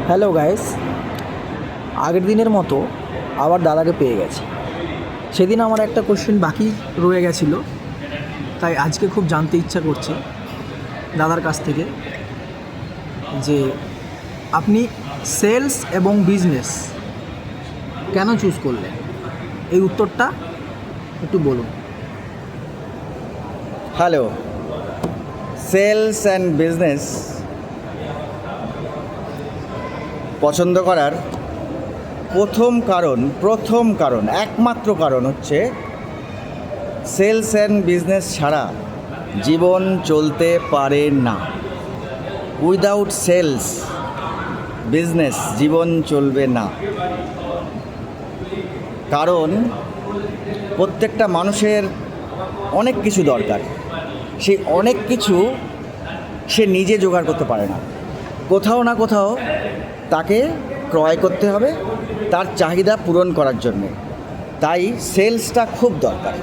Hello guys, আগের দিনের মতো আবার দাদাকে পেয়ে গেছি। সেদিন আমার একটা কোশ্চেন বাকি রয়ে গেছিলো, তাই আজকে খুব জানতে ইচ্ছা করছে দাদার কাছ থেকে যে আপনি সেলস এবং বিজনেস কেন চুজ করলেন, এই উত্তরটা একটু বলুন। হ্যালো, সেলস অ্যান্ড বিজনেস পছন্দ করার প্রথম কারণ একমাত্র কারণ হচ্ছে সেলস অ্যান্ড বিজনেস ছাড়া জীবন চলতে পারে না। উইদাউট সেলস বিজনেস জীবন চলবে না। কারণ প্রত্যেকটা মানুষের অনেক কিছু দরকার, সেই অনেক কিছু সে নিজে জোগাড় করতে পারে না। কোথাও না কোথাও তাকে ক্রয় করতে হবে তার চাহিদা পূরণ করার জন্য। তাই সেলসটা খুব দরকার।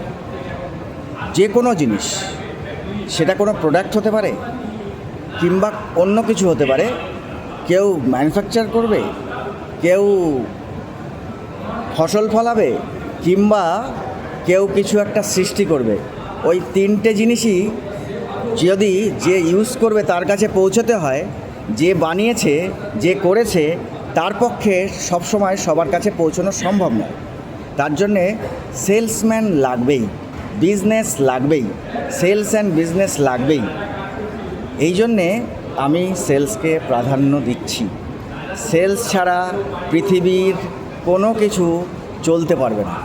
যে কোনো জিনিস, সেটা কোনো প্রোডাক্ট হতে পারে কিংবা অন্য কিছু হতে পারে। কেউ ম্যানুফ্যাকচার করবে, কেউ ফসল ফলাবে, কিংবা কেউ কিছু একটা সৃষ্টি করবে। ওই তিনটে জিনিসই যদি যে ইউজ করবে তার কাছে পৌঁছতে হয়, যে বানিয়েছে, যে করেছে, তার পক্ষে সবসময় সবার কাছে পৌঁছানো সম্ভব নয়। তার জন্যে সেলসম্যান লাগবেই, বিজনেস লাগবেই, সেলস অ্যান্ড বিজনেস লাগবেই। এই জন্যে আমি সেলসকে প্রাধান্য দিচ্ছি। সেলস ছাড়া পৃথিবীর কোনো কিছু চলতে পারবে না,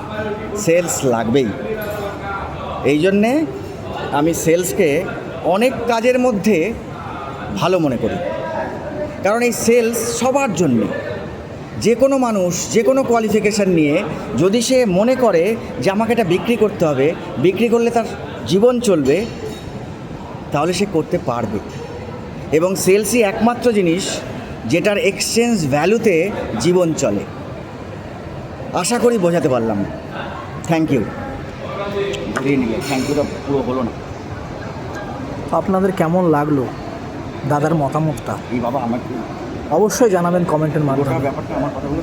সেলস লাগবেই। এই জন্যে আমি সেলসকে অনেক কাজের মধ্যে ভালো মনে করি। কারণ এই সেলস সবার জন্যে, যে কোনো মানুষ যে কোনো কোয়ালিফিকেশান নিয়ে যদি সে মনে করে যে আমাকে এটা বিক্রি করতে হবে, বিক্রি করলে তার জীবন চলবে, তাহলে সে করতে পারবে। এবং সেলসই একমাত্র জিনিস যেটার এক্সচেঞ্জ ভ্যালুতে জীবন চলে। আশা করি বোঝাতে পারলাম। Thank you. থ্যাংক ইউটা পুরো হলো না। আপনাদের কেমন লাগলো দাদার মতামতটা এই বাবা আমার অবশ্যই জানাবেন কমেন্টের মাধ্যমে। ব্যাপারটা আমার কথাগুলো